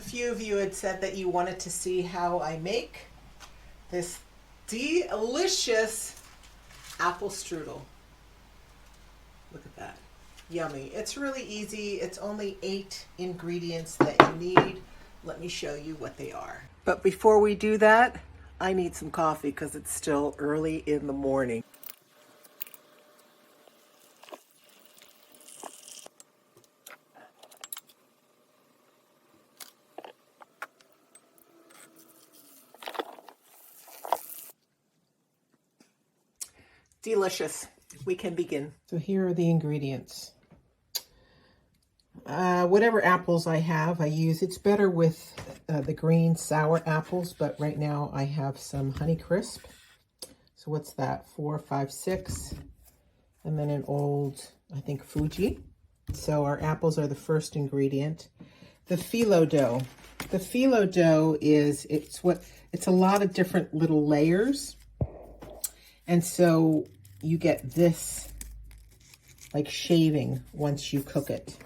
A few of you had said that you wanted to see how I make this delicious apple strudel. Look at that. Yummy. It's really easy. It's only 8 ingredients that you need. Let me show you what they are. But before we do that, I need some coffee because it's still early in the morning. Delicious. We can begin. So here are the ingredients. Whatever apples I have, I use. It's better with the green sour apples, but right now I have some Honeycrisp. So what's that? 4, 5, 6. And then an old, I think, Fuji. So our apples are the first ingredient. The phyllo dough. The phyllo dough is, it's a lot of different little layers. And so you get this like shaving once you cook it.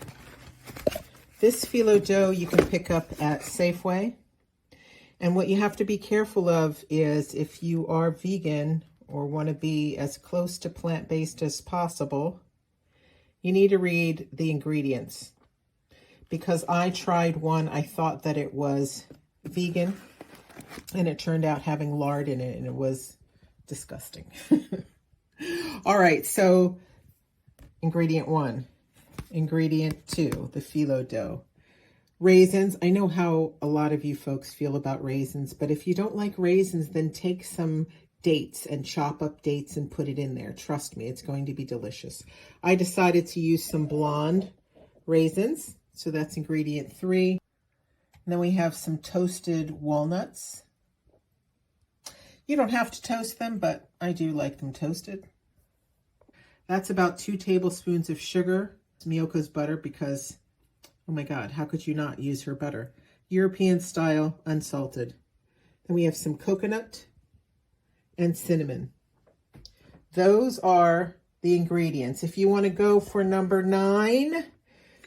This phyllo dough you can pick up at Safeway. And what you have to be careful of is if you are vegan or want to be as close to plant-based as possible, you need to read the ingredients. Because I tried one, I thought that it was vegan, and it turned out having lard in it, and it was disgusting. All right, so ingredient 1. Ingredient 2, the phyllo dough. Raisins. I know how a lot of you folks feel about raisins, but if you don't like raisins, then take some dates and chop up dates and put it in there. Trust me, it's going to be delicious. I decided to use some blonde raisins, so that's ingredient 3. And then we have some toasted walnuts. You don't have to toast them, but I do like them toasted. That's about 2 tablespoons of sugar. Miyoko's butter because, oh my God, how could you not use her butter? European style, unsalted. Then we have some coconut and cinnamon. Those are the ingredients. If you want to go for number 9,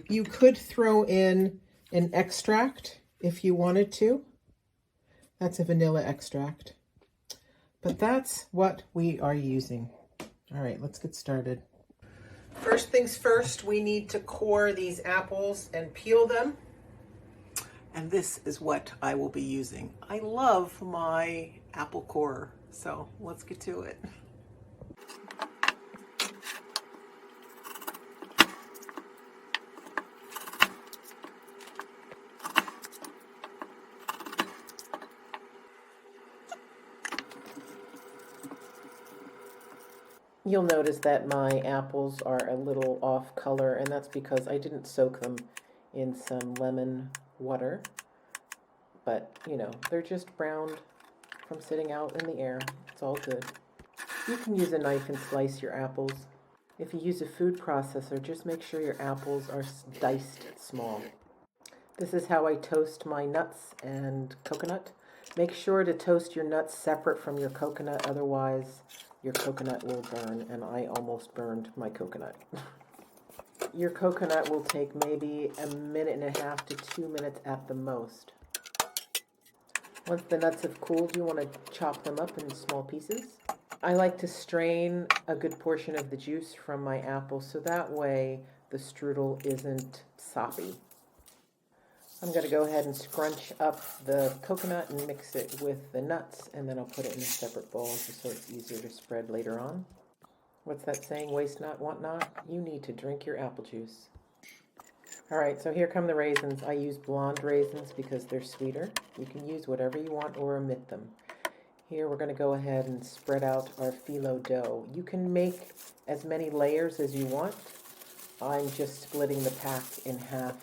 you could throw in an extract if you wanted to. That's a vanilla extract. But that's what we are using. All right, let's get started. First things first, we need to core these apples and peel them. And this is what I will be using. I love my apple corer, so let's get to it. You'll notice that my apples are a little off color, and that's because I didn't soak them in some lemon water. But, you know, they're just browned from sitting out in the air. It's all good. You can use a knife and slice your apples. If you use a food processor, just make sure your apples are diced small. This is how I toast my nuts and coconut. Make sure to toast your nuts separate from your coconut, otherwise your coconut will burn, and I almost burned my coconut. Your coconut will take maybe 1.5 minutes to 2 minutes at the most. Once the nuts have cooled, you want to chop them up in small pieces. I like to strain a good portion of the juice from my apple so that way the strudel isn't soppy. I'm going to go ahead and scrunch up the coconut and mix it with the nuts, and then I'll put it in a separate bowl just so it's easier to spread later on. What's that saying? Waste not, want not? You need to drink your apple juice. All right, so here come the raisins. I use blonde raisins because they're sweeter. You can use whatever you want or omit them. Here we're going to go ahead and spread out our phyllo dough. You can make as many layers as you want. I'm just splitting the pack in half.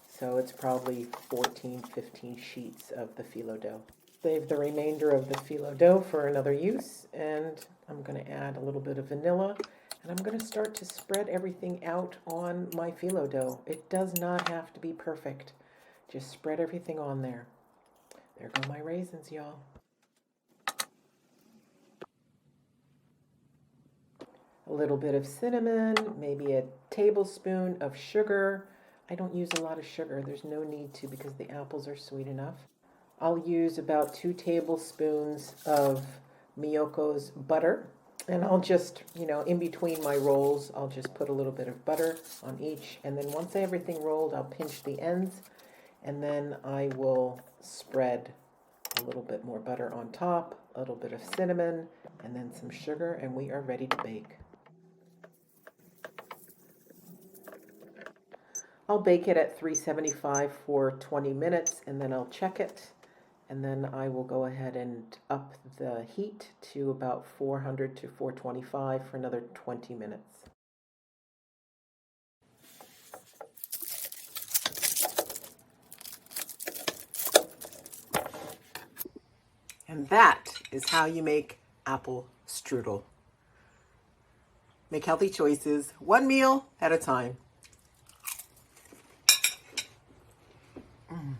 So it's probably 14, 15 sheets of the phyllo dough. Save the remainder of the phyllo dough for another use, and I'm going to add a little bit of vanilla, and I'm going to start to spread everything out on my phyllo dough. It does not have to be perfect. Just spread everything on there. There go my raisins, y'all. A little bit of cinnamon, maybe a tablespoon of sugar, I don't use a lot of sugar. There's no need to because the apples are sweet enough. I'll use about 2 tablespoons of Miyoko's butter. And I'll just, in between my rolls, I'll just put a little bit of butter on each. And then once everything rolled, I'll pinch the ends. And then I will spread a little bit more butter on top, a little bit of cinnamon, and then some sugar, and we are ready to bake. I'll bake it at 375 for 20 minutes, and then I'll check it. And then I will go ahead and up the heat to about 400 to 425 for another 20 minutes. And that is how you make apple strudel. Make healthy choices, one meal at a time. Mm.